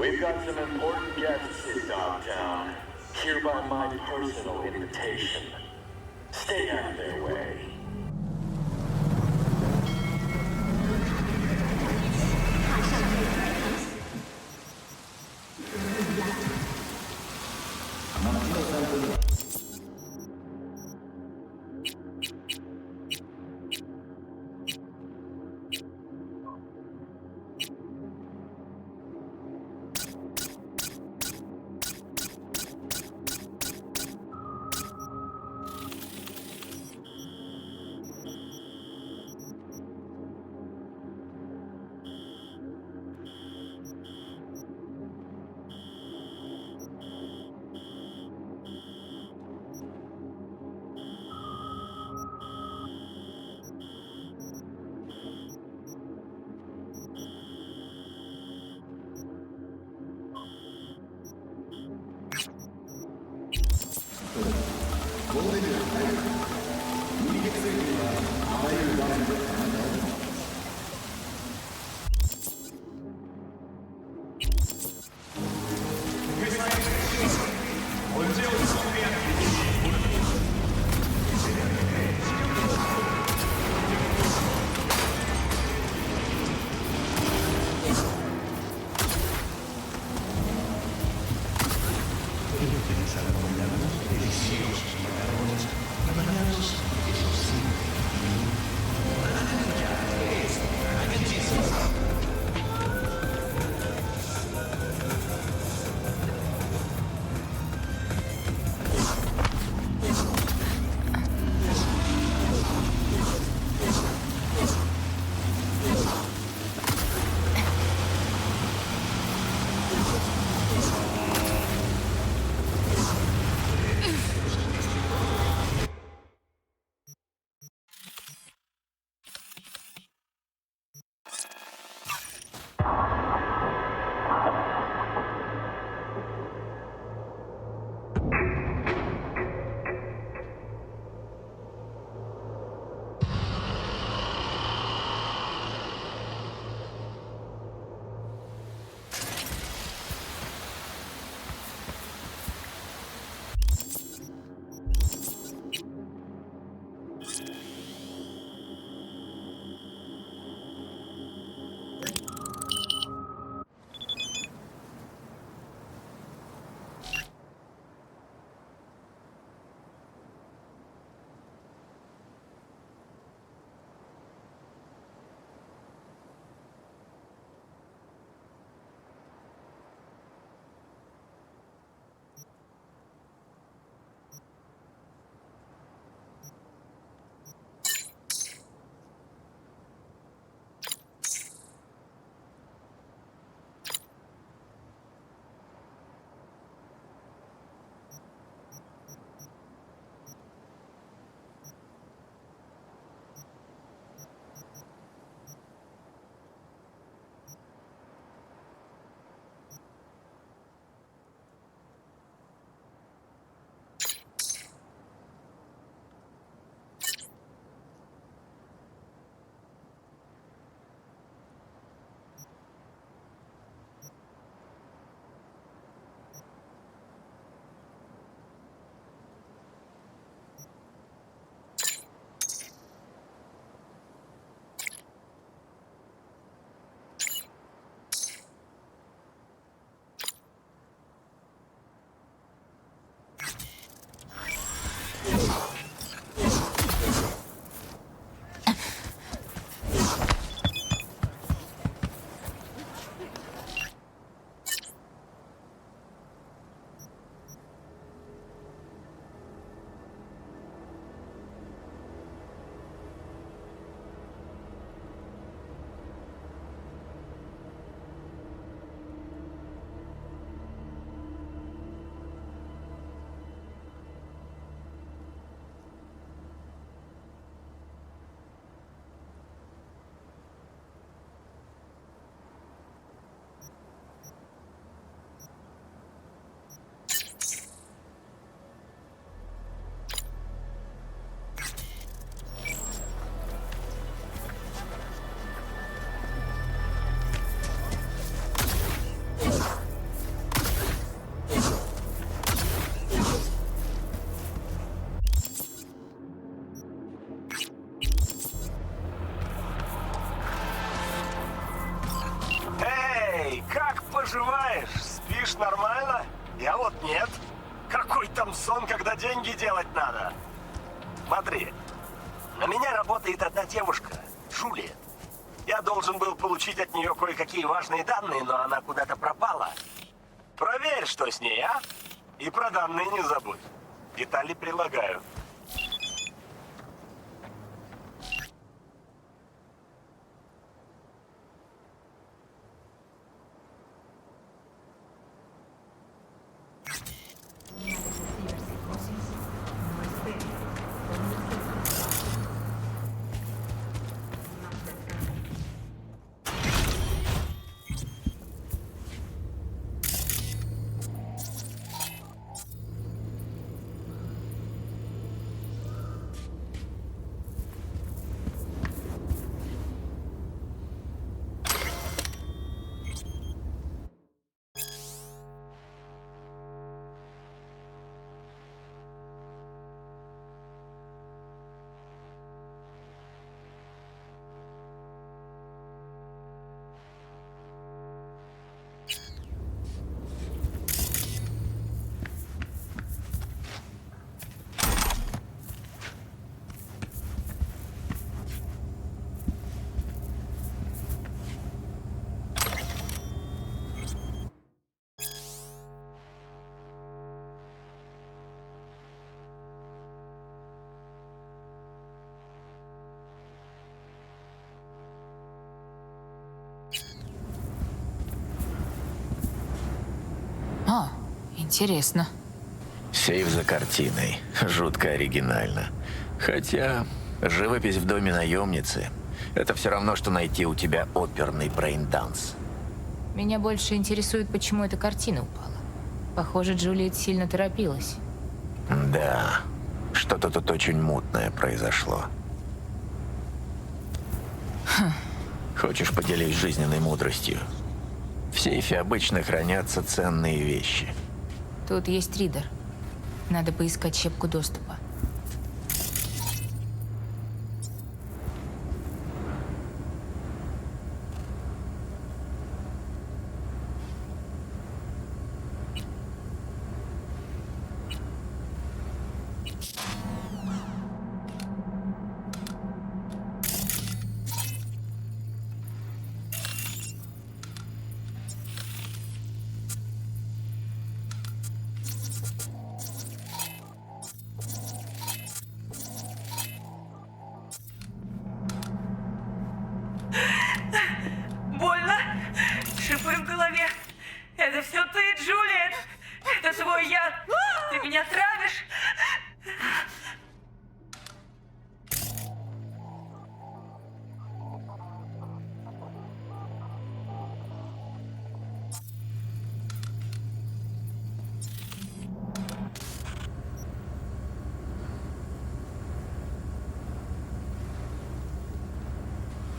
We've got some important guests in Dogtown. Hereby my personal invitation. Stay out of their way. поживаешь? Спишь нормально? Я вот нет. Какой там сон, когда деньги делать надо? Смотри, на меня работает одна девушка, Джулия. Я должен был получить от нее кое-какие важные данные, но она куда-то пропала. Проверь, что с ней, а? И про данные не забудь. Детали прилагаю. Интересно. Сейф за картиной. Жутко оригинально. Хотя живопись в доме наемницы — это все равно, что найти у тебя оперный брейн-данс. Меня больше интересует, почему эта картина упала. Похоже, Джулиет сильно торопилась. Да, что-то тут очень мутное произошло. Хочешь, поделись жизненной мудростью? В сейфе обычно хранятся ценные вещи. Тут есть ридер. Надо поискать щепку доступа. Больно? Шипы в голове. Это все ты, Джулиет. Это твой яд. Ты меня травишь.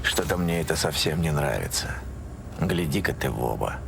Что-то мне это совсем не нравится. Гляди-ка ты в оба.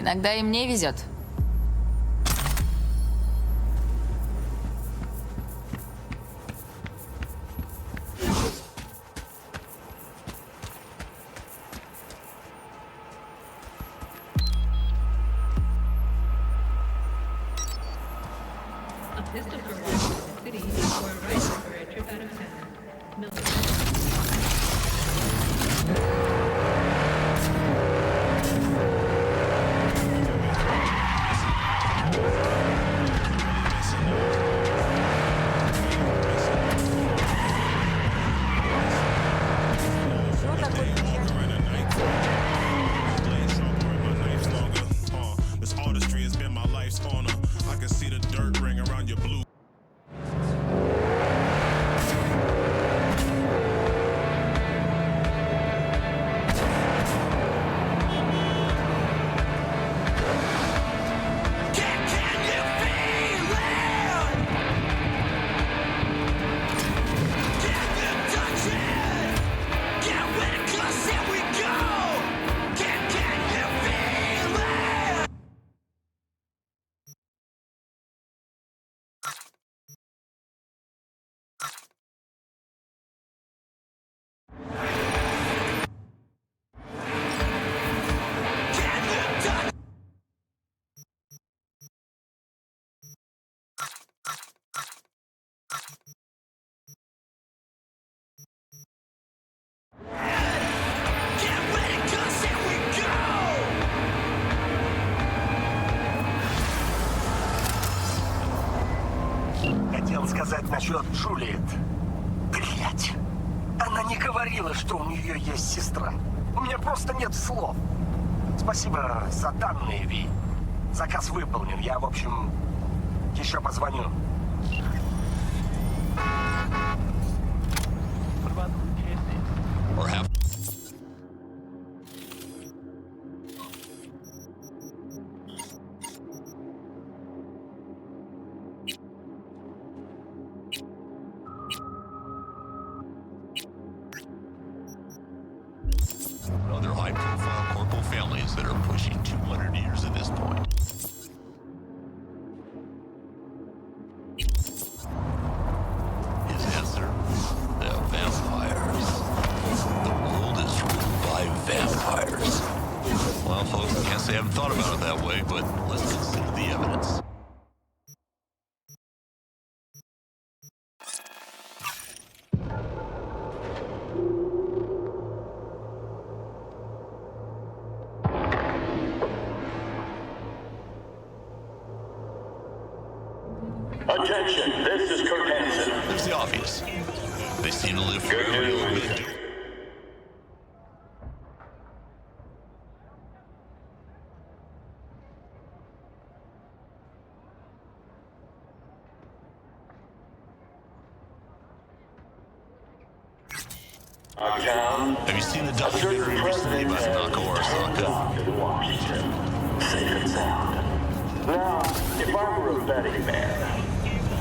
Иногда и мне везет. Хотел сказать насчет Джулиет. Блять. Она не говорила, что у нее есть сестра. У меня просто нет слов. Спасибо за данные, Ви. Заказ выполнен. Я, в общем, еще позвоню. Other high-profile corporal families that are pushing 200 years at this point. His answer? The vampires. The world is ruled by vampires. Well, folks, I can't say I haven't thought about it that way, but let's consider the evidence. Attention, this is Kurt Hansen. There's the obvious. They seem to live forever. Good news. Have you seen the documentary recently about Naoko Arasaka? Washington. Safe and sound. Now, if I were a betting man,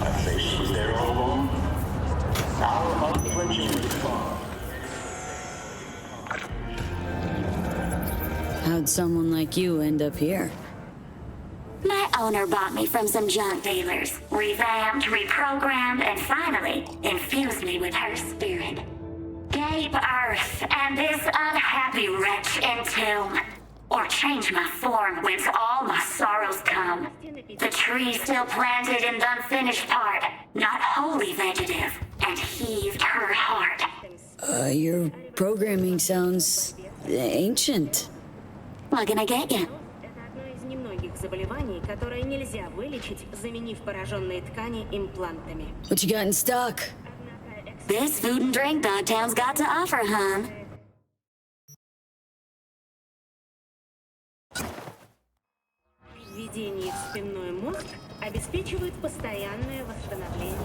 I'd say she was there all along. Our unflinching response. How'd someone like you end up here? My owner bought me from some junk dealers, revamped, reprogrammed, and finally infused me with her spirit. Gave Earth and this unhappy wretch entomb, or change my form whence all my sorrows come. The tree still planted in the unfinished part, not wholly vegetative, and heaved her heart. Your programming sounds ancient. What can I get you? Заболеваний, которые нельзя вылечить, заменив пораженные ткани имплантами. What you got in stock? This food and drink Dogtown's got to offer, hon. Введение в спинной мозг обеспечивает постоянное восстановление.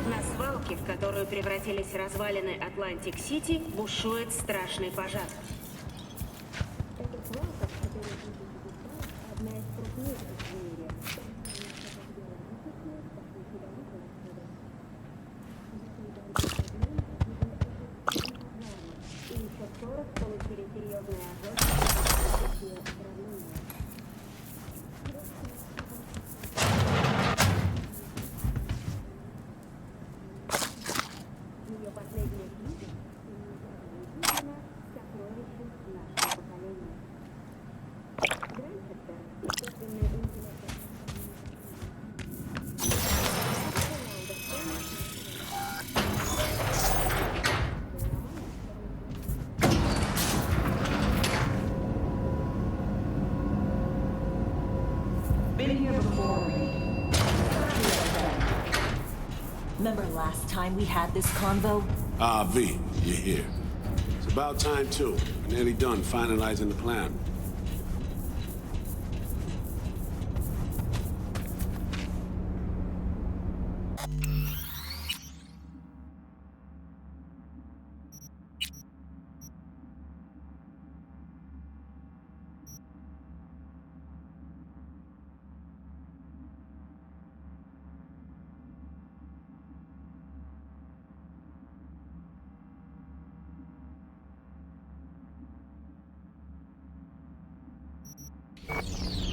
На свалке, в которую превратились развалины Атлантик-Сити, бушует страшный пожар. 40 получили серьезные ожоги и ранения. Ее последняя книга «Сокровище нашего поколения». Гранчестер, искусственный интеллект. Been here before, Reed. Remember last time we had this convo? Ah, V, you're here. It's about time, too. We're nearly done finalizing the plan.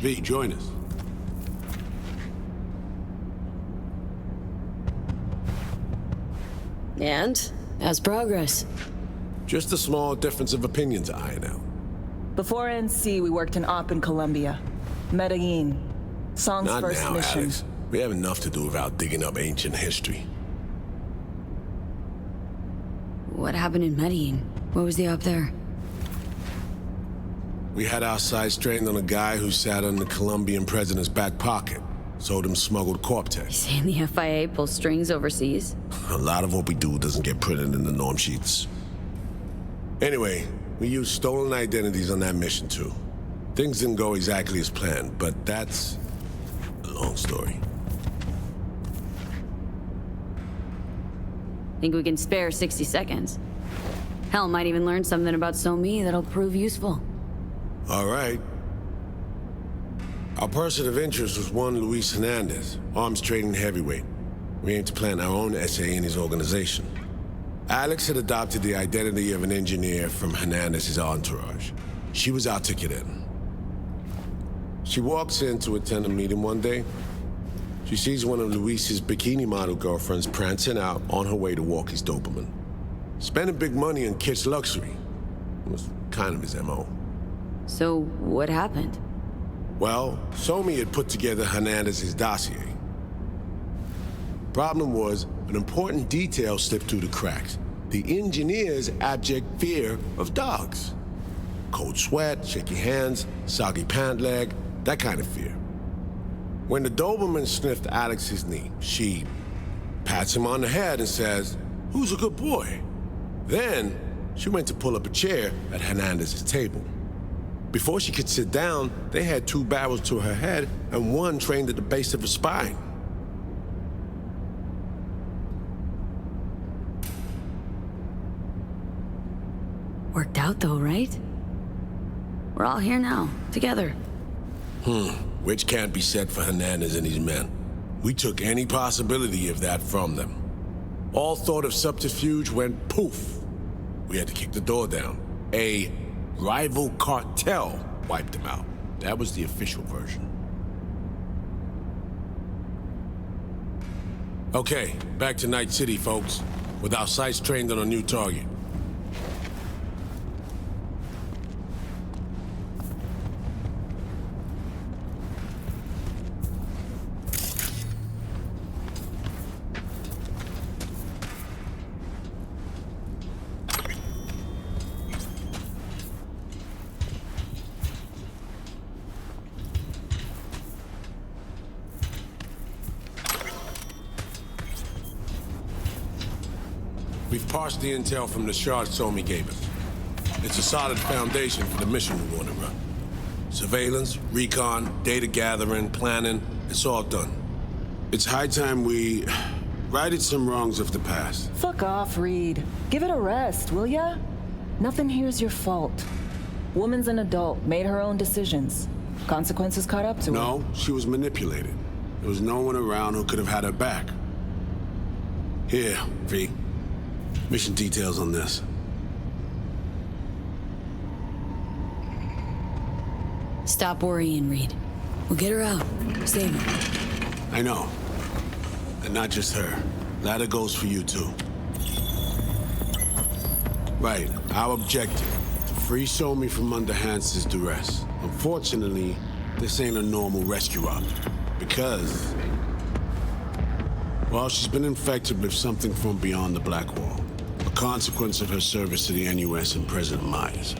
V, join us. And? How's progress? Just a small difference of opinion to iron out. Before NC, we worked in Op in Colombia. Medellin. Song's Not first now, mission. Alex. We have enough to do without digging up ancient history. What happened in Medellin? What was the op there? We had our sights trained on a guy who sat on the Colombian president's back pocket. Sold him smuggled Corp-Tech. Saying the FIA pulls strings overseas? A lot of what we do doesn't get printed in the norm sheets. Anyway, we used stolen identities on that mission too. Things didn't go exactly as planned, but that's a long story. Think we can spare 60 seconds? Hell, might even learn something about So-Me that'll prove useful. All right. Our person of interest was one Luis Hernandez, arms trading heavyweight. We aim to plant our own SA in his organization. Alex had adopted the identity of an engineer from Hernandez's entourage. She was our ticket in. She walks in to attend a meeting one day. She sees one of Luis's bikini model girlfriends prancing out on her way to walk his Doberman. Spending big money on kitsch luxury. It was kind of his MO. So, what happened? Well, So-Me had put together Hernandez's dossier. Problem was, an important detail slipped through the cracks. The engineer's abject fear of dogs. Cold sweat, shaky hands, soggy pant leg, that kind of fear. When the Doberman sniffed Alex's knee, she pats him on the head and says, "Who's a good boy?" Then, she went to pull up a chair at Hernandez's table. Before she could sit down, they had two barrels to her head and one trained at the base of her spine. Worked out though, right? We're all here now, together. Which can't be said for Hernandez and his men. We took any possibility of that from them. All thought of subterfuge went poof. We had to kick the door down. A rival cartel wiped them out. That was the official version. Okay, back to Найт-Сити, folks. With our sights trained on a new target. We've parsed the intel from the shards So-Me gave us. It's a solid foundation for the mission we want to run. Surveillance, recon, data gathering, planning, it's all done. It's high time we righted some wrongs of the past. Fuck off, Reed. Give it a rest, will ya? Nothing here's your fault. Woman's an adult, made her own decisions. Consequences caught up to her. No, she was manipulated. There was no one around who could have had her back. Here, V. Mission details on this. Stop worrying, Reed. We'll get her out. Save her. I know. And not just her. Ladder goes for you, too. Right, our objective. To free Somi from under Hans's duress. Unfortunately, this ain't a normal rescue op. Because... well, she's been infected with something from beyond the Black Wall. A consequence of her service to the NUS and President Myers.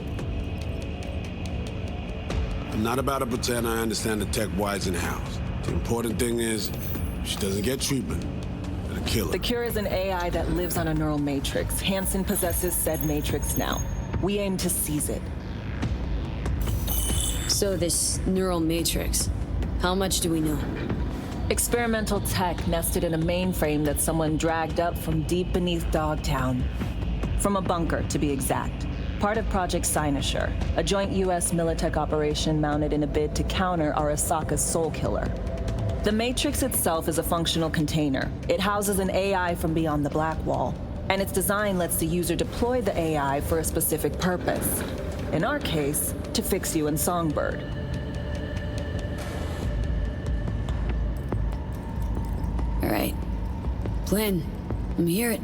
I'm not about to pretend I understand the tech whys and hows. The important thing is, if she doesn't get treatment, it'll kill her. The cure is an AI that lives on a neural matrix. Hansen possesses said matrix now. We aim to seize it. So this neural matrix, how much do we know? Experimental tech nested in a mainframe that someone dragged up from deep beneath Dogtown. From a bunker, to be exact. Part of Project Cynosure, a joint U.S. Militech operation mounted in a bid to counter Arasaka's soul killer. The Matrix itself is a functional container. It houses an AI from beyond the Black Wall, and its design lets the user deploy the AI for a specific purpose. In our case, to fix you and Songbird. All right. Plan. Let me hear it.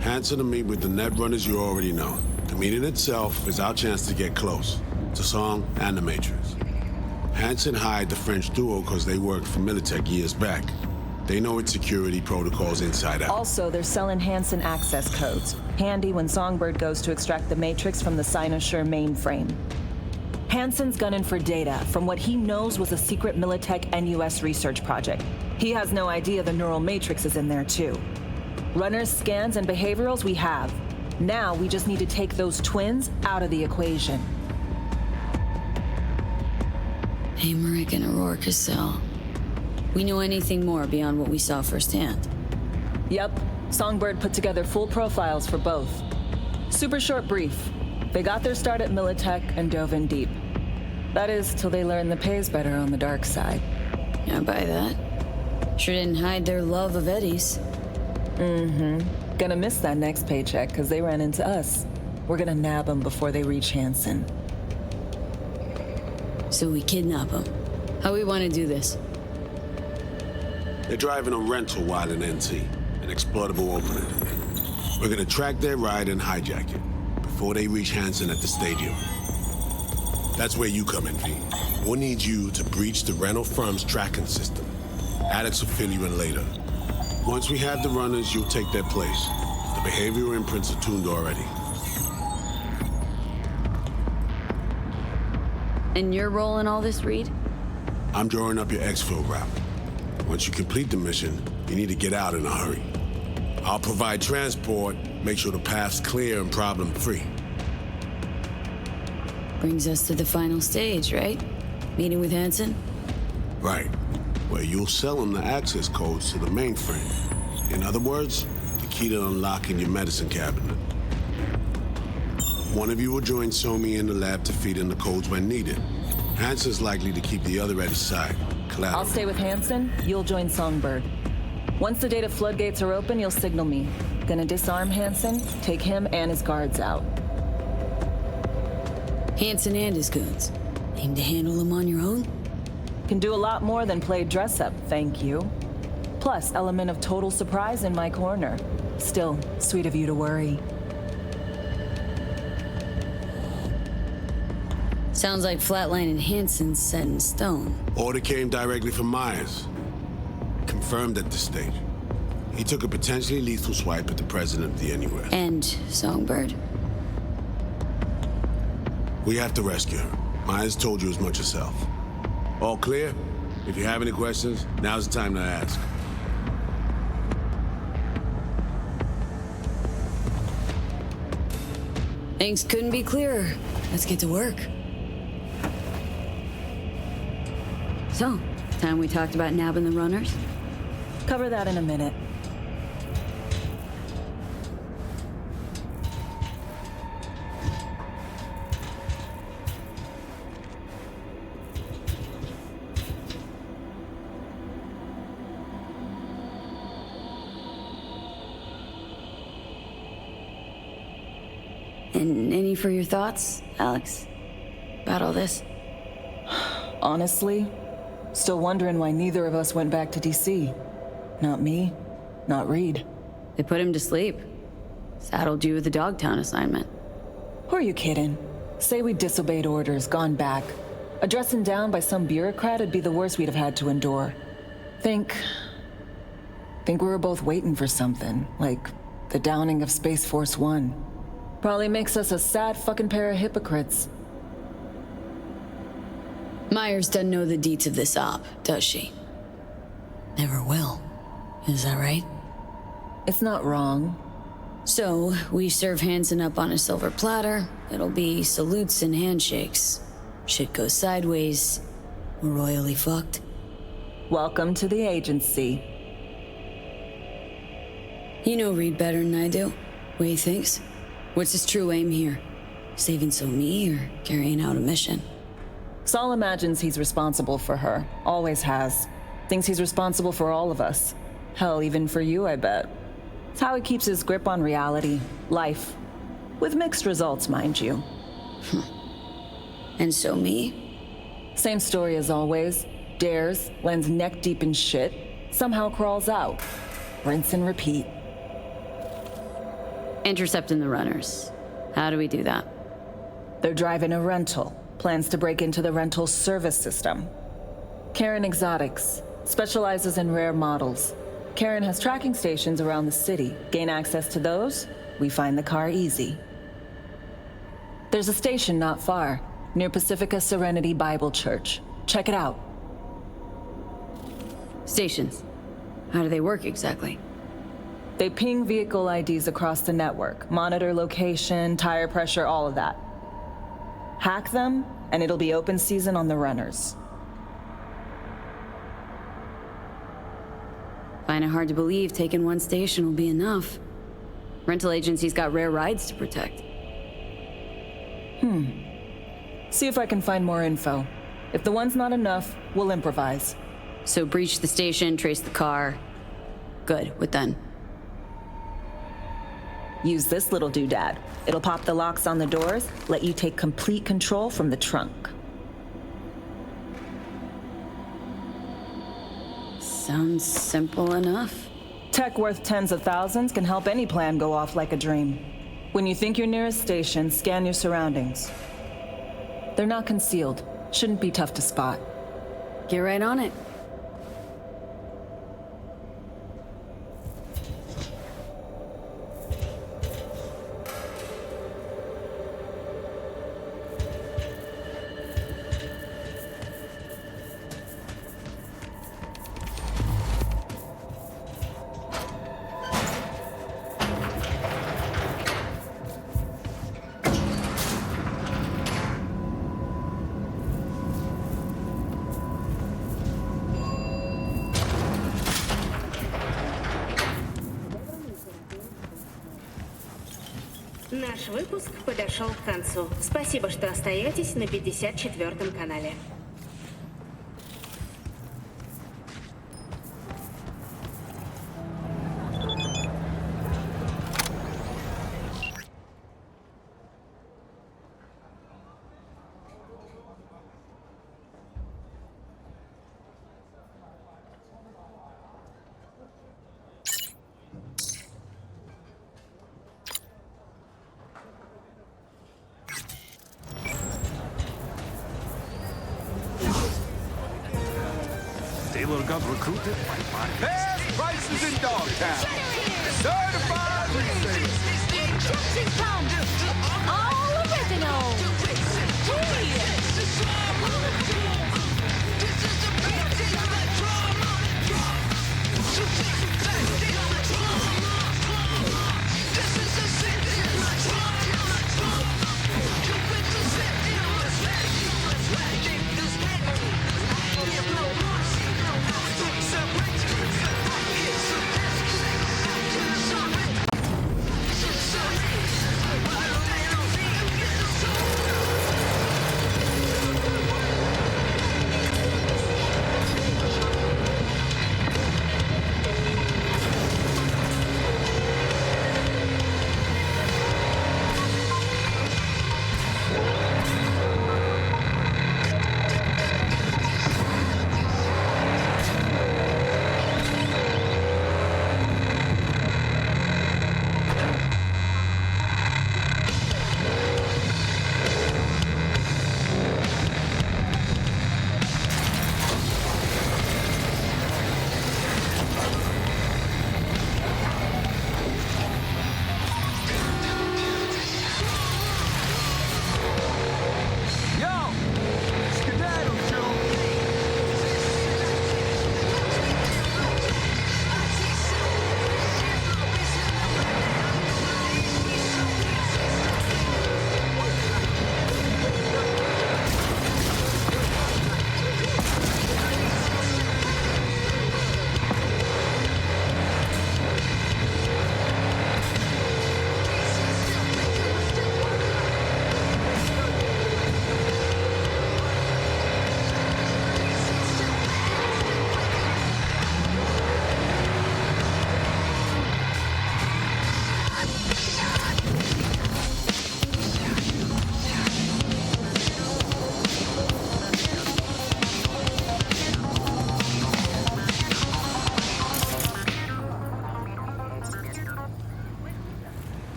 Hansen to meet with the net runners you already know. The meeting itself is our chance to get close. To Song and the Matrix. Hansen hired the French duo because they worked for Militech years back. They know its security protocols inside out. Also, they're selling Hansen access codes. Handy when Songbird goes to extract the Matrix from the Cynosure mainframe. Hansen's gunning for data from what he knows was a secret Militech NUS research project. He has no idea the neural matrix is in there too. Runners, scans, and behaviorals we have. Now we just need to take those twins out of the equation. Emmerich and Aurora Cassell. We know anything more beyond what we saw firsthand? Yep. Songbird put together full profiles for both. Super short brief. They got their start at Militech and dove in deep. That is, till they learned the pay's better on the dark side. I buy that. Sure didn't hide their love of Eddie's. Mm-hmm. Gonna miss that next paycheck, because they ran into us. We're gonna nab them before they reach Hansen. So we kidnap them. How we want to do this? They're driving a rental while in NT, an exploitable opening. We're gonna track their ride and hijack it before they reach Hansen at the stadium. That's where you come in, V. We'll need you to breach the rental firm's tracking system. Alex will fill you in later. Once we have the runners, you'll take their place. The behavioral imprints are tuned already. And your role in all this, Reed? I'm drawing up your exfil route. Once you complete the mission, you need to get out in a hurry. I'll provide transport, make sure the path's clear and problem-free. Brings us to the final stage, right? Meeting with Hansen? Right. Where you'll sell them the access codes to the mainframe. In other words, the key to unlocking your medicine cabinet. One of you will join Somi in the lab to feed in the codes when needed. Hansen's likely to keep the other at his side. Collateral. I'll stay with Hansen, you'll join Songbird. Once the data floodgates are open, you'll signal me. Gonna disarm Hansen, take him and his guards out. Hansen and his goons. Aim to handle them on your own? Can do a lot more than play dress-up, thank you. Plus, element of total surprise in my corner. Still, sweet of you to worry. Sounds like Flatline and Hansen's set in stone. Order came directly from Myers. Confirmed at this stage. He took a potentially lethal swipe at the president of the NUS. And Songbird. We have to rescue her. Myers told you as much herself. All clear? If you have any questions, now's the time to ask. Things couldn't be clearer. Let's get to work. So, time we talked about nabbing the runners? Cover that in a minute. And any for your thoughts, Alex? about all this? Honestly, still wondering why neither of us went back to DC. Not me, not Reed. They put him to sleep. Saddled you with the Dogtown assignment. Who are you kidding? Say we disobeyed orders, gone back. A dressing down by some bureaucrat would be the worst we'd have had to endure. Think we were both waiting for something, like the downing of Space Force One. Probably makes us a sad fucking pair of hypocrites. Myers doesn't know the deets of this op, does she? Never will. Is that right? It's not wrong. So, we serve Hansen up on a silver platter. It'll be salutes and handshakes. Shit goes sideways. We're royally fucked. Welcome to the agency. You know Reed better than I do. What he thinks? What's his true aim here? Saving me or carrying out a mission? Saul imagines he's responsible for her. Always has. Thinks he's responsible for all of us. Hell, even for you, I bet. It's how he keeps his grip on reality, life. With mixed results, mind you. And so me? Same story as always. Dares, lands neck deep in shit, somehow crawls out. Rinse and repeat. Intercepting the runners. How do we do that? They're driving a rental. Plans to break into the rental service system. Karen Exotics specializes in rare models. Karen has tracking stations around the city. Gain access to those, we find the car easy. There's a station not far, near Pacifica Serenity Bible Church. Check it out. Stations. How do they work exactly? They ping vehicle IDs across the network, monitor location, tire pressure, all of that. Hack them, and it'll be open season on the runners. Find it hard to believe taking one station will be enough. Rental agency's got rare rides to protect. See if I can find more info. If the one's not enough, we'll improvise. So breach the station, trace the car. Good, what then? Use this little doodad. It'll pop the locks on the doors, let you take complete control from the trunk. Sounds simple enough. Tech worth tens of thousands can help any plan go off like a dream. When you think you're near a station, scan your surroundings. They're not concealed. Shouldn't be tough to spot. Get right on it. Наш выпуск подошел к концу. Спасибо, что остаетесь на 54-м канале. Taylor got recruited by market. Best prices in Dogtown. Certified resale. Injection pump. All original.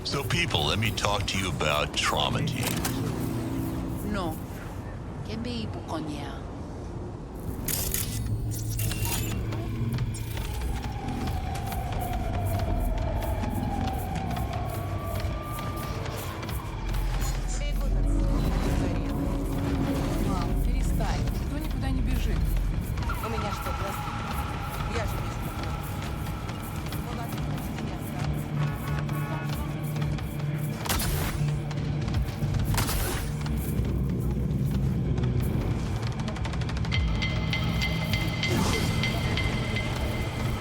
So people, let me talk to you about trauma team. No. Kembe ipukonya. Мам, перестань. Никто никуда не бежит. У меня что, пластик? Я же без него. Ну ладно, меня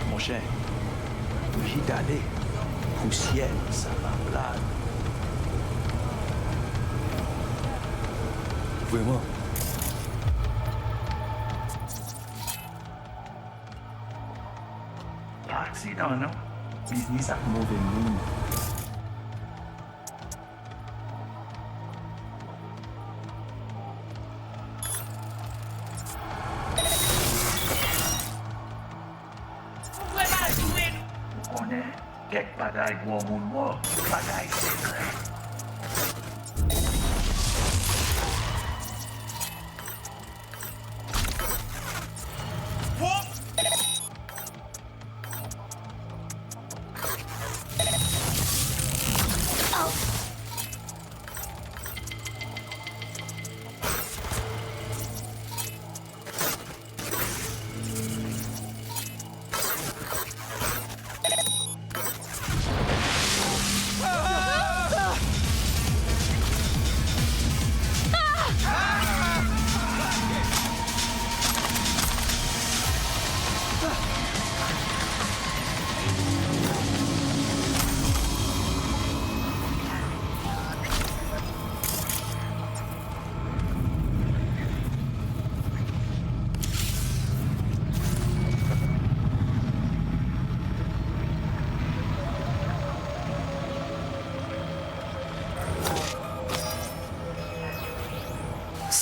Mon cher, d'aller, poussière, ça va là. Vraiment. Accident, non? Business à mauvais monde. On est quelque bagaille pour mon mort, bagaille secret.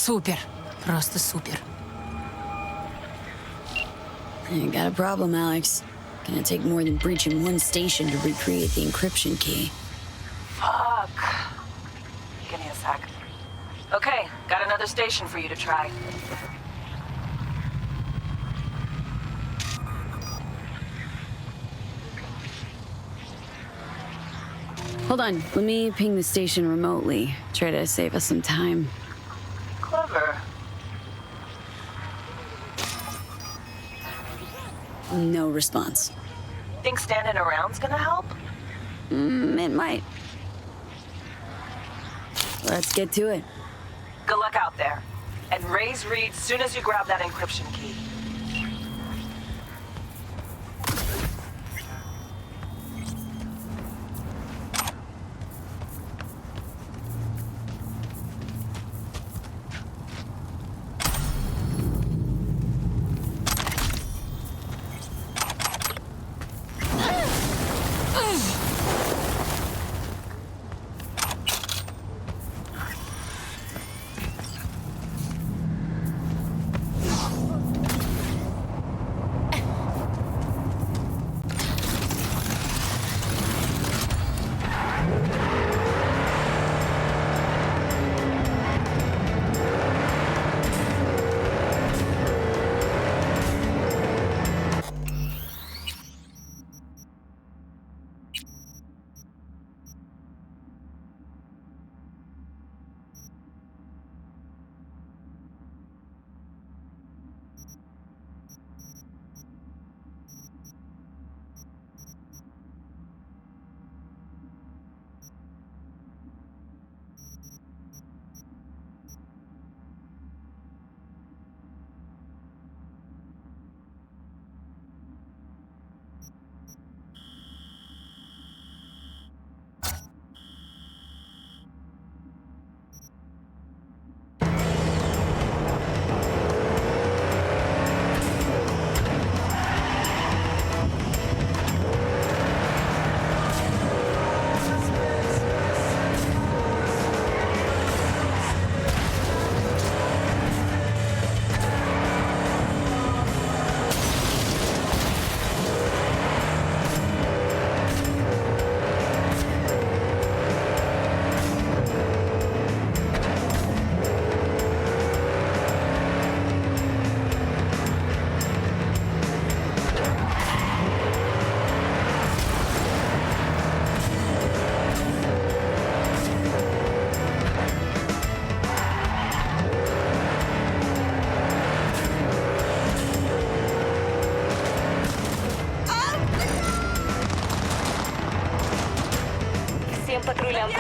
Супер. Просто супер. You got a problem, Alex. Gonna take more than breaching one station to recreate the encryption key. Fuck. Give me a sec. Okay, got another station for you to try. Hold on, let me ping the station remotely. Try to save us some time. Clever. No response. Think standing around's gonna help? It might. Let's get to it. Good luck out there. And raise Reed soon as you grab that encryption key.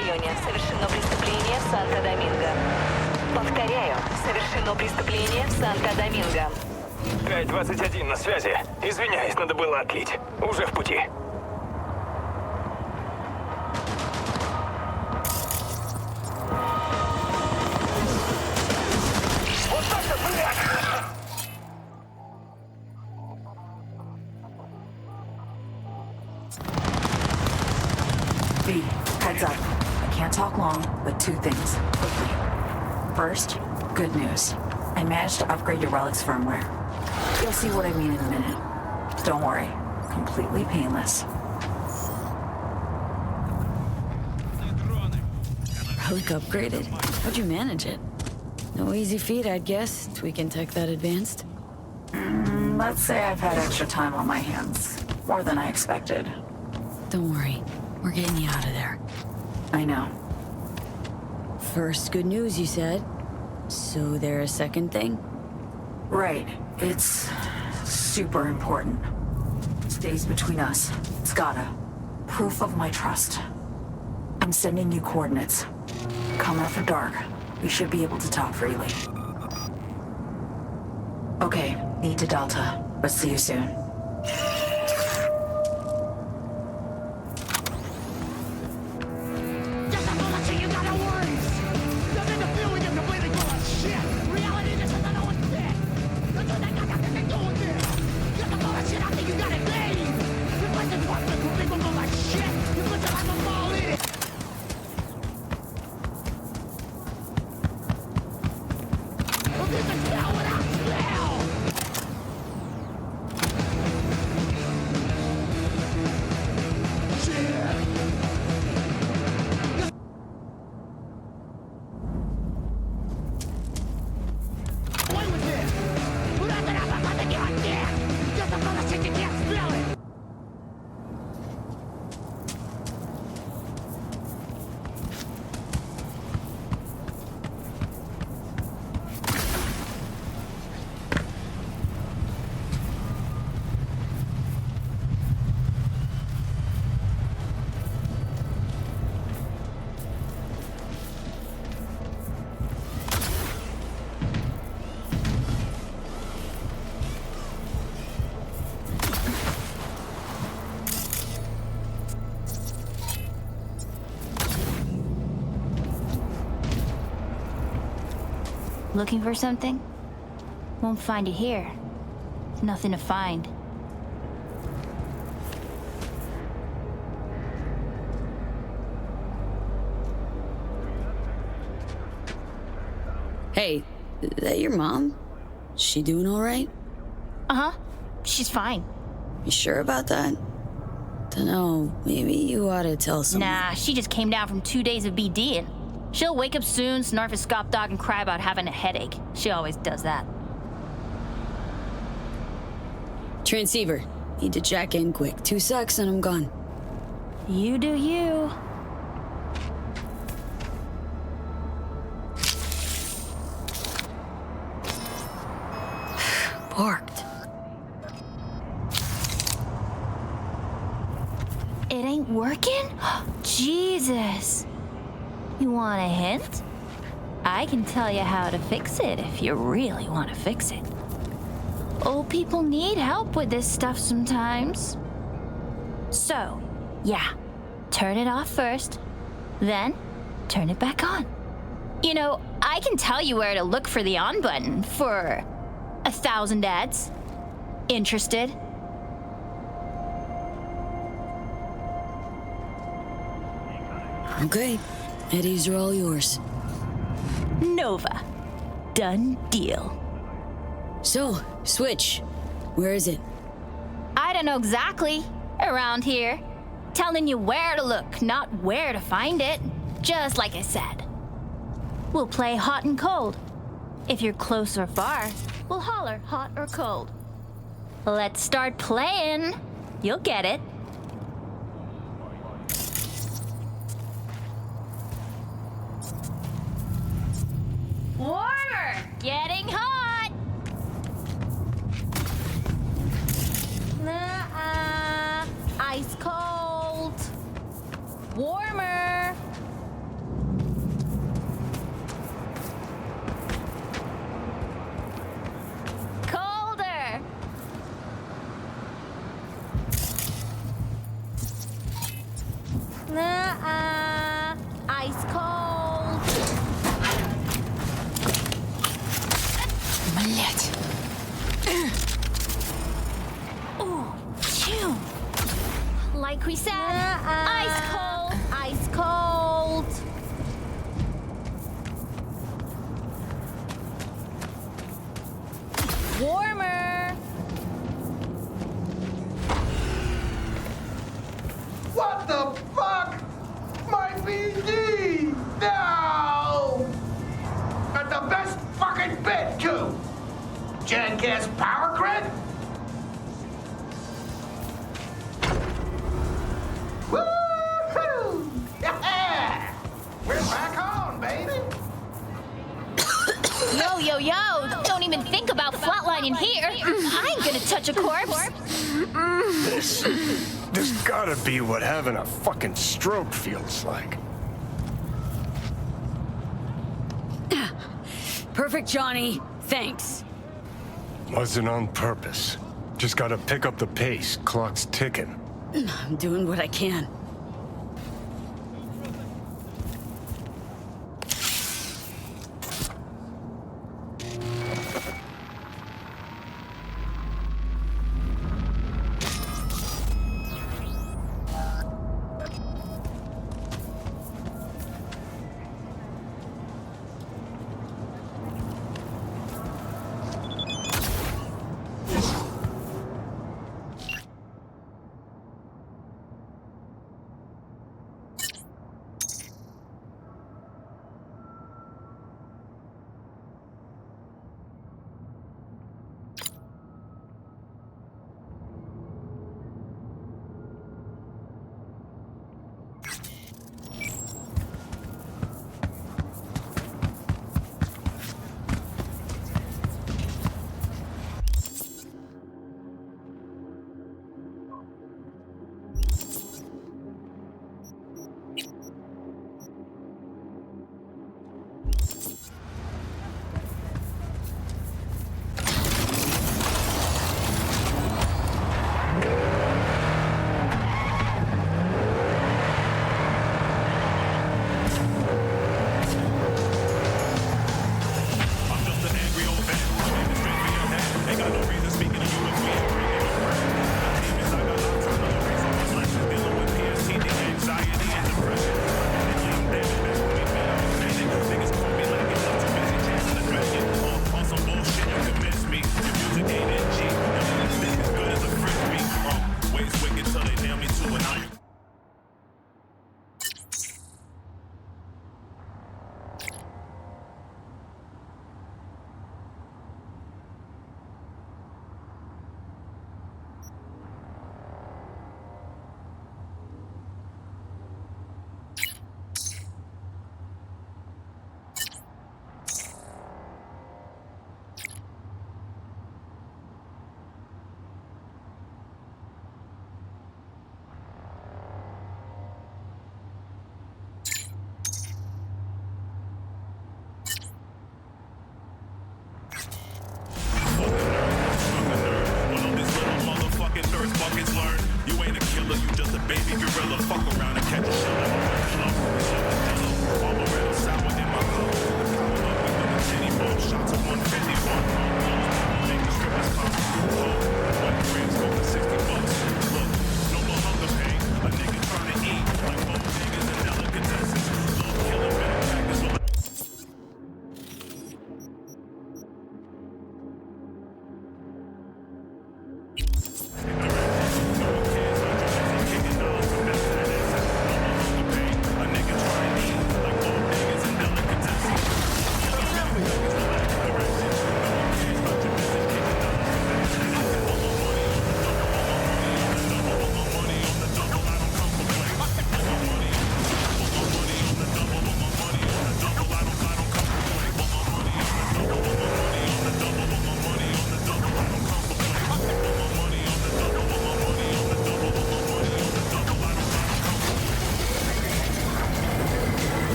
районе. Совершено преступление в Санто-Доминго. Повторяю, совершено преступление в Санто-Доминго. 5-21 на связи. Извиняюсь, надо было отлить. Уже в пути. Вот так-то, блядь! V, heads up. I can't talk long, but two things, quickly. First, good news. I managed to upgrade your relic's firmware. You'll see what I mean in a minute. Don't worry, completely painless. Relic upgraded? How'd you manage it? No easy feat, I'd guess, tweaking tech that advanced. Let's say I've had extra time on my hands. More than I expected. Don't worry, we're getting you out of there. I know. First good news, you said. So there a second thing? Right. It's super important. Stays between us. It's gotta. Proof of my trust. I'm sending you coordinates. Come after dark. We should be able to talk freely. Okay, need to Delta, but see you soon. Looking for something? Won't find it here. There's nothing to find. Hey, is that your mom? Is she doing all right? Uh-huh. She's fine. You sure about that? Dunno, maybe you ought to tell someone. Nah, she just came down from 2 days of BDing. She'll wake up soon, snarf a scop dog, and cry about having a headache. She always does that. Transceiver. Need to jack in quick. 2 secs and I'm gone. You do you. Parked. It ain't working? Jesus. You want a hint? I can tell you how to fix it if you really want to fix it. Old people need help with this stuff sometimes. So, yeah, turn it off first, then turn it back on. You know, I can tell you where to look for the on button for 1,000 ads. Interested? Okay. Eddies are all yours. Nova. Done deal. So, Switch. Where is it? I don't know exactly. Around here. Telling you where to look, not where to find it. Just like I said. We'll play hot and cold. If you're close or far, we'll holler hot or cold. Let's start playing. You'll get it. Warmer! Getting hot! Nuh-uh. Ice cold. Warmer. Quisette. Ice cold. Ice cold. Warmer. What the fuck? My BD! No! At the best fucking bit, too! Jackass power grid? Woo-hoo! Yeah! We're back on, baby! Yo, yo, yo! Don't even think about flatlining here. I ain't gonna touch a corpse. This gotta be what having a fucking stroke feels like. Perfect, Johnny. Thanks. Wasn't on purpose. Just gotta pick up the pace. Clock's ticking. I'm doing what I can.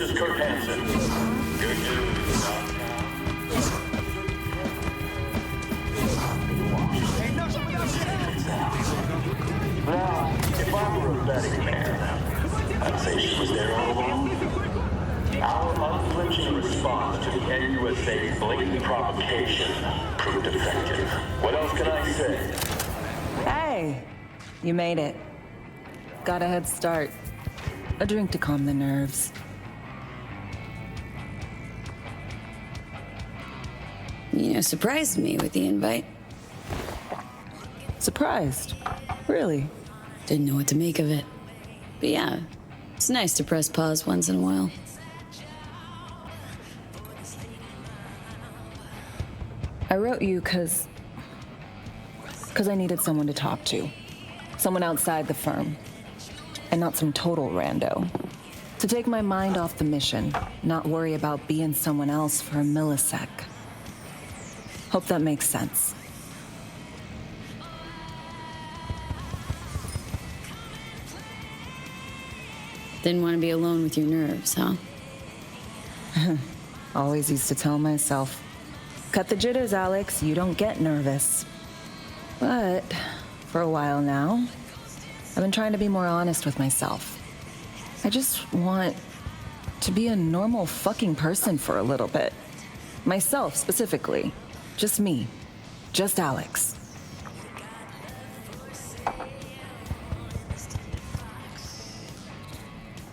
is Kurt Hansen. Good news. Now, if I were a betting man, I'd say she was there all along. Our unflinching response to the NUSA's blatant provocation proved effective. What else can I say? Hey, you made it. Got a head start. A drink to calm the nerves. You surprised me with the invite. Surprised? Really? Didn't know what to make of it. But yeah, it's nice to press pause once in a while. I wrote you because I needed someone to talk to. Someone outside the firm. And not some total rando. To take my mind off the mission, not worry about being someone else for a millisec. Hope that makes sense. Didn't want to be alone with your nerves, huh? Always used to tell myself, cut the jitters, Alex, you don't get nervous. But for a while now, I've been trying to be more honest with myself. I just want to be a normal fucking person for a little bit. Myself, specifically. Just me. Just Alex.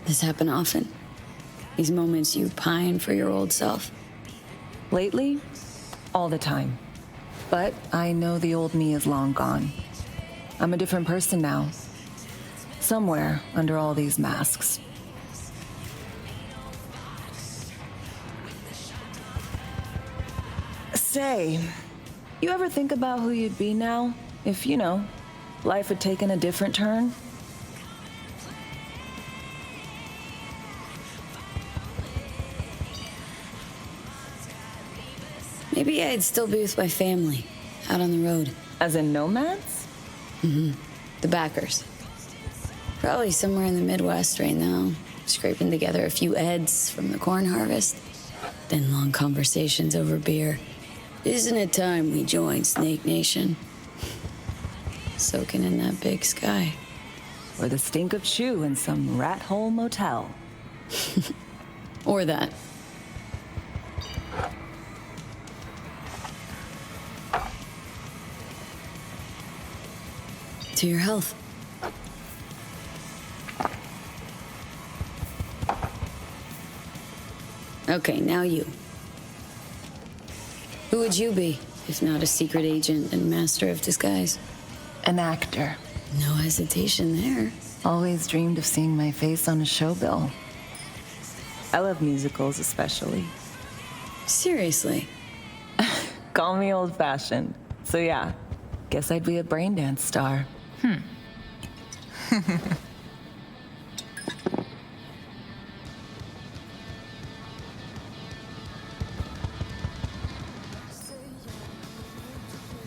This happen often? These moments you pine for your old self? Lately, all the time. But I know the old me is long gone. I'm a different person now. Somewhere under all these masks. Say, you ever think about who you'd be now if, life had taken a different turn? Maybe I'd still be with my family, out on the road. As in nomads? Mm-hmm. The backers. Probably somewhere in the Midwest right now, scraping together a few eds from the corn harvest. Then long conversations over beer. Isn't it time we join Snake Nation? Soaking in that big sky. Or the stink of chew in some rat hole motel. Or that. To your health. Okay, now you. Who would you be, if not a secret agent and master of disguise? An actor. No hesitation there. Always dreamed of seeing my face on a show bill. I love musicals especially. Seriously? Call me old-fashioned. So yeah, guess I'd be a braindance star.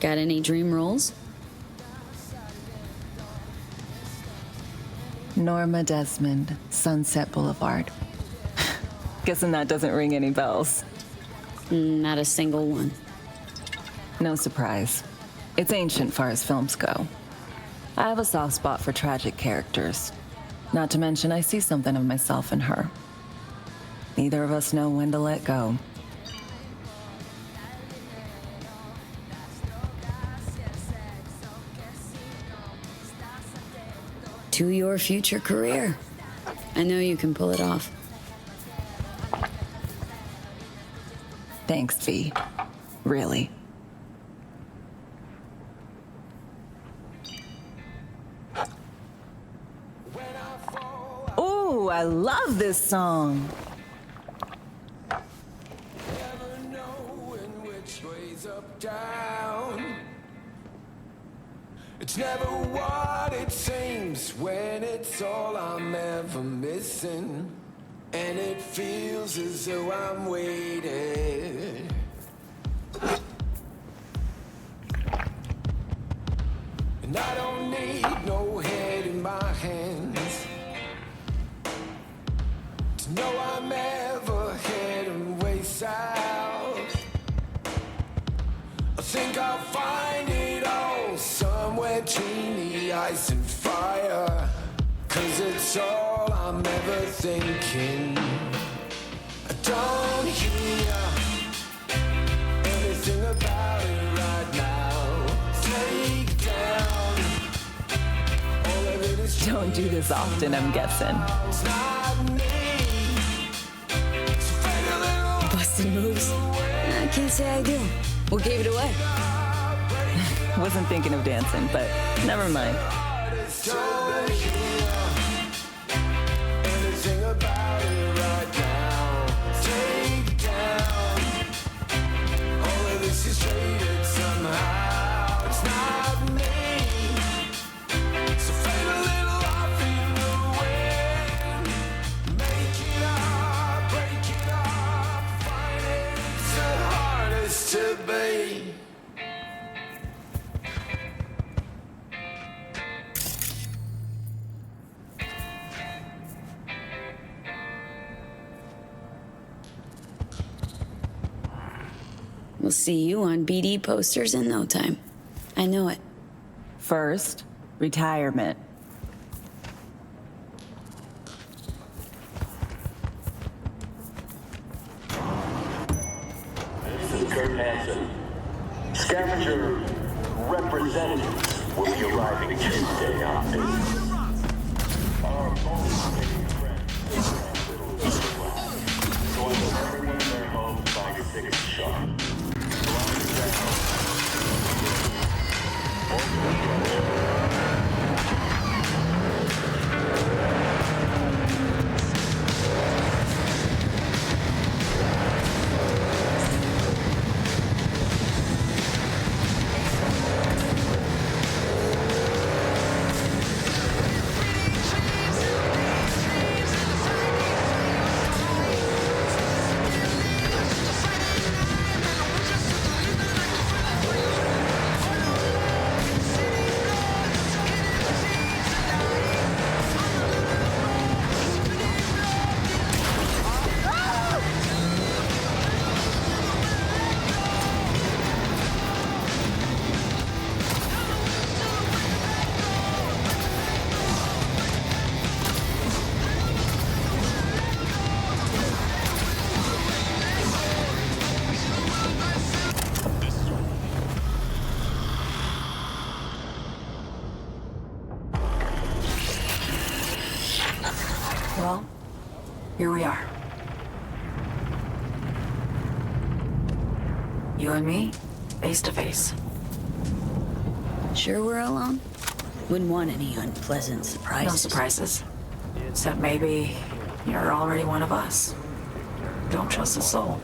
Got any dream roles? Norma Desmond, Sunset Boulevard. Guessing that doesn't ring any bells. Not a single one. No surprise. It's ancient far as films go. I have a soft spot for tragic characters. Not to mention I see something of myself in her. Neither of us know when to let go. To your future career. I know you can pull it off. Thanks, V. Really. Ooh, I love this song. It's never what it seems when it's all I'm ever missing. And it feels as though I'm waiting. And I don't need no head in my hands to know I'm thinking. I don't hear anything about it right now. Take down all of it is. Don't do this often, I'm guessing. Busted moves? I can't say I do. What gave it away? Wasn't thinking of dancing, but never mind. Don't hear anything about it right now. Take down all of this is traded somehow. It's not me. So fade a little off in the wind. Make it up, break it up. Find it's the hardest to be. We'll see you on BD posters in no time. I know it. First, retirement. This is Kurt Hansen. Scavenger representatives will be arriving Tuesday on business. Our only friends so I will everyone in their homes by 6 sharp. Well, here we are. You and me, face to face. Sure we're alone? Wouldn't want any unpleasant surprises. No surprises. Except maybe you're already one of us. Don't trust a soul.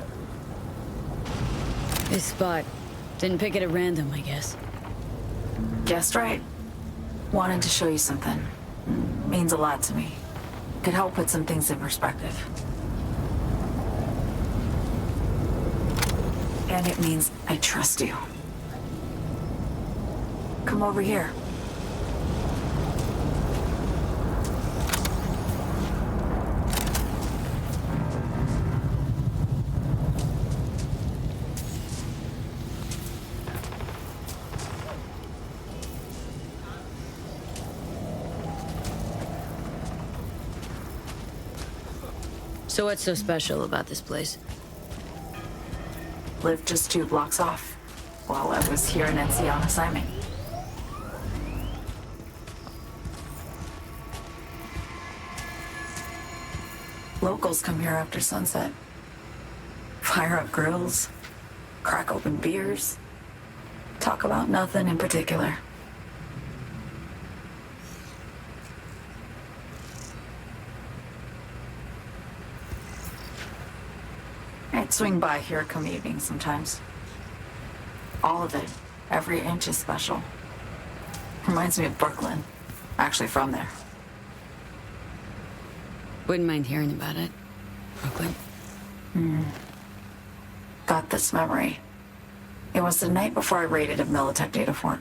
This spot. Didn't pick it at random, I guess. Guessed right. Wanted to show you something. Means a lot to me. Could help put some things in perspective. And it means I trust you. Come over here. So what's so special about this place? Lived just 2 blocks off while I was here in NC on assignment. Locals come here after sunset. Fire up grills, crack open beers, talk about nothing in particular. I'd swing by here come evening sometimes. All of it, every inch is special. Reminds me of Brooklyn. Actually from there. Wouldn't mind hearing about it. Brooklyn. Got this memory. It was the night before I raided a Militech data fort.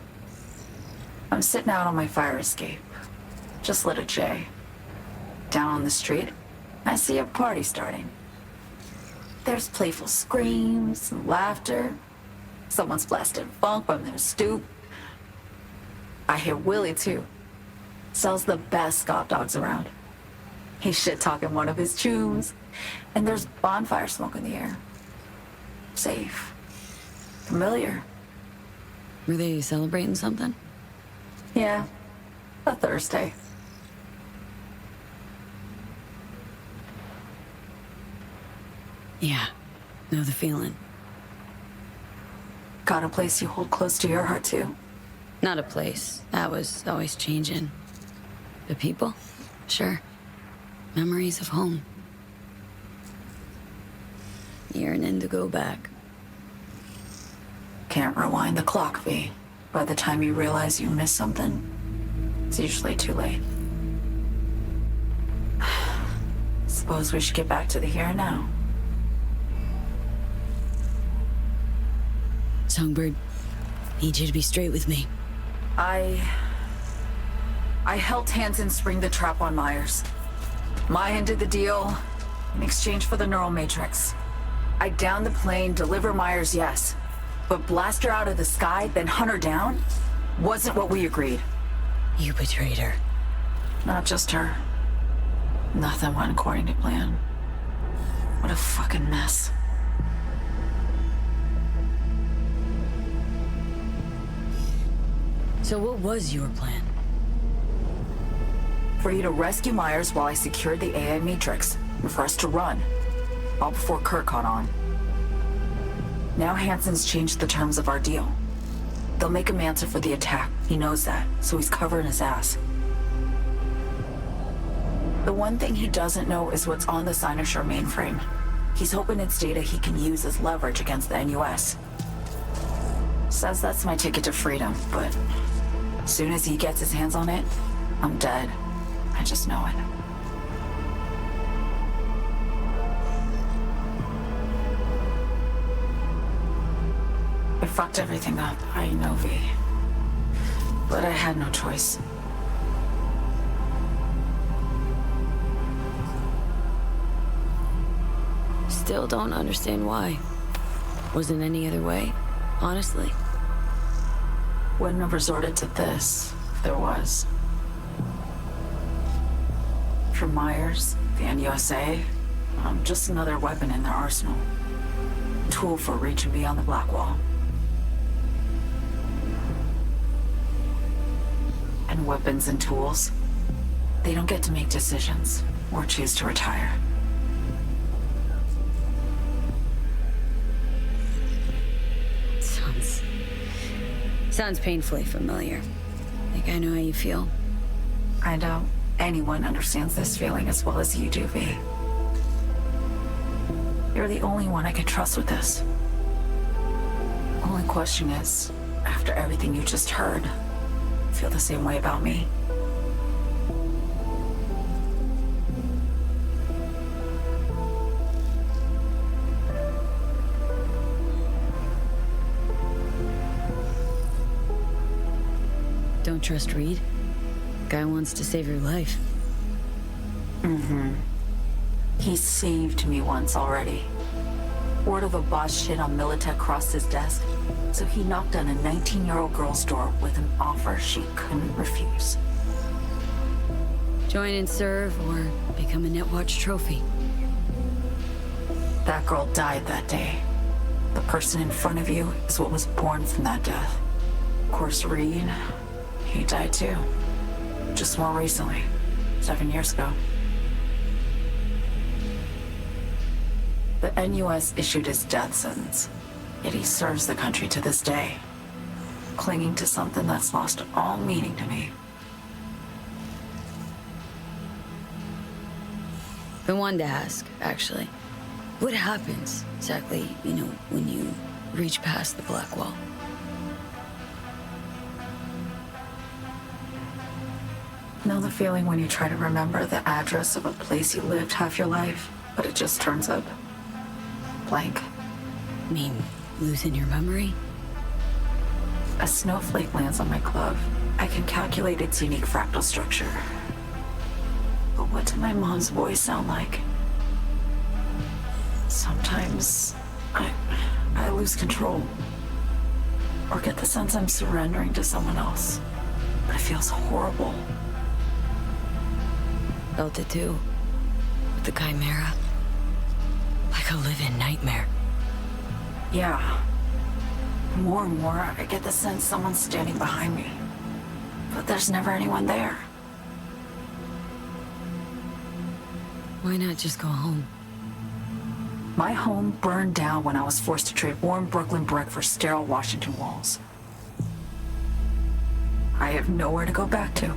I'm sitting out on my fire escape. Just lit a J. Down on the street, I see a party starting. There's playful screams and laughter. Someone's blasting funk from their stoop. I hear Willie, too. Sells the best Scott dogs around. He's shit-talking one of his chooms. And there's bonfire smoke in the air. Safe. Familiar. Were they celebrating something? Yeah. A Thursday. Yeah. Know the feeling. Got a place you hold close to your heart, too? Not a place. That was always changing. The people? Sure. Memories of home. Yearning to go back. Can't rewind the clock, V. By the time you realize you missed something, it's usually too late. Suppose we should get back to the here and now. Songbird, need you to be straight with me. I helped Hansen spring the trap on Myers. Maya did the deal in exchange for the neural matrix. I downed the plane, deliver Myers, yes. But blast her out of the sky, then hunt her down? Wasn't what we agreed. You betrayed her. Not just her. Nothing went according to plan. What a fucking mess. So what was your plan? For you to rescue Myers while I secured the AI matrix, and for us to run. All before Kurt caught on. Now Hansen's changed the terms of our deal. They'll make him answer for the attack. He knows that, so he's covering his ass. The one thing he doesn't know is what's on the Cynosure mainframe. He's hoping it's data he can use as leverage against the NUS. Says that's my ticket to freedom, but as soon as he gets his hands on it, I'm dead. I just know it. I fucked everything up, I know, V. But I had no choice. Still don't understand why. Wasn't any other way, honestly. Wouldn't have resorted to this if there was. For Myers, the NUSA, I'm just another weapon in their arsenal. Tool for reaching beyond the black wall. And weapons and tools, they don't get to make decisions or choose to retire. Sounds painfully familiar. Think I know how you feel. I doubt anyone understands this feeling as well as you do, V. You're the only one I can trust with this. Only question is, after everything you just heard, feel the same way about me? Don't trust Reed? Guy wants to save your life. Mm-hmm. He saved me once already. Word of a boss shit on Militech crossed his desk, so he knocked on a 19-year-old girl's door with an offer she couldn't refuse. Join and serve, or become a Netwatch trophy. That girl died that day. The person in front of you is what was born from that death. Of course, Reed, he died too. Just more recently, 7 years ago. The NUS issued his death sentence, yet he serves the country to this day, clinging to something that's lost all meaning to me. I wanted to ask, actually. What happens exactly, when you reach past the black wall? Know the feeling when you try to remember the address of a place you lived half your life, but it just turns up blank? Mean losing your memory? A snowflake lands on my glove. I can calculate its unique fractal structure. But what did my mom's voice sound like? Sometimes I lose control. Or get the sense I'm surrendering to someone else. But it feels horrible. Felt it too. the Chimera. Like a living nightmare. Yeah. More and more, I get the sense someone's standing behind me. But there's never anyone there. Why not just go home? My home burned down when I was forced to trade warm Brooklyn brick for sterile Washington walls. I have nowhere to go back to.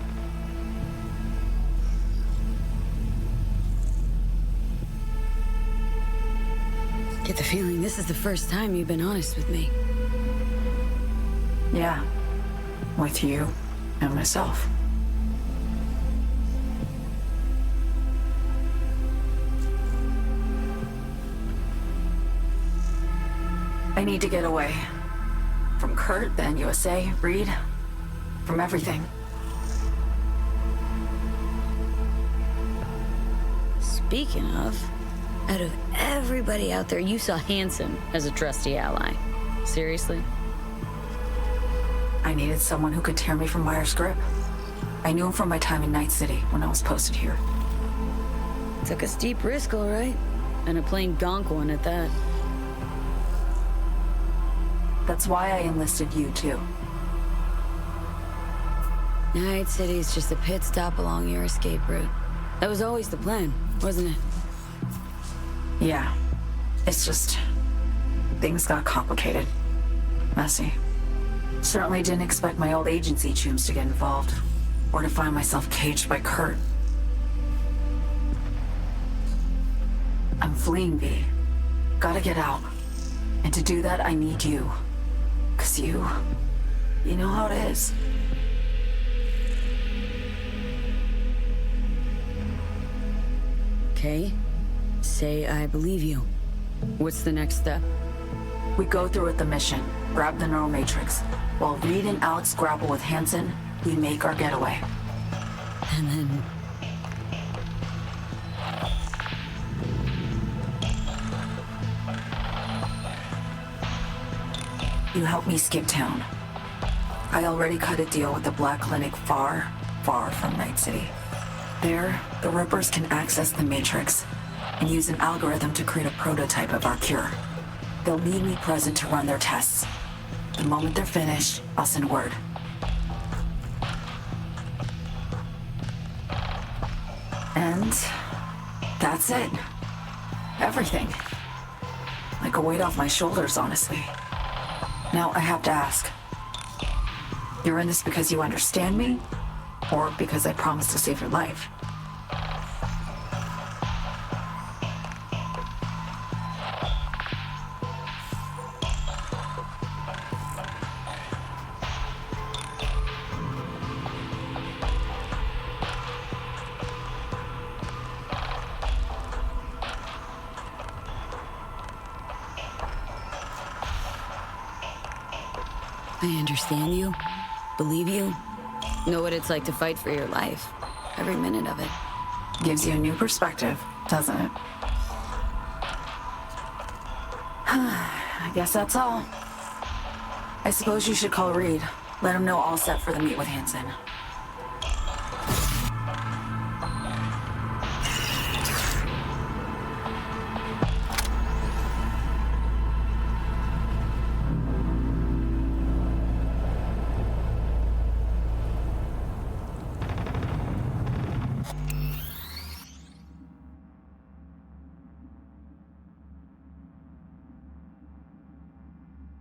Get the feeling this is the first time you've been honest with me. Yeah. With you and myself. I need to get away. From Kurt, then USA, Reed. From everything. Speaking of, out of everybody out there, you saw Hansen as a trusty ally. Seriously? I needed someone who could tear me from Myers' grip. I knew him from my time in Night-City when I was posted here. Took a steep risk, all right. And a plain gonk one at that. That's why I enlisted you, too. Night-City's just a pit stop along your escape route. That was always the plan, wasn't it? Yeah. It's just... things got complicated. Messy. Certainly didn't expect my old agency chooms to get involved. Or to find myself caged by Kurt. I'm fleeing, V. Gotta get out. And to do that, I need you. 'Cause you know how it is. Okay. Say I believe you. What's the next step? We go through with the mission, grab the neural matrix. While Reed and Alex grapple with Hansen, we make our getaway. And then... you help me skip town. I already cut a deal with the Black Clinic far, far from Night-City. There, the Rippers can access the Matrix and use an algorithm to create a prototype of our cure. They'll need me present to run their tests. The moment they're finished, I'll send word. And that's it. Everything. Like a weight off my shoulders, honestly. Now I have to ask. You're in this because you understand me? Or because I promised to save your life? I understand you, believe you, know what it's like to fight for your life. Every minute of it. Gives you a new perspective, doesn't it? I guess that's all. I suppose you should call Reed. Let him know all set for the meet with Hansen.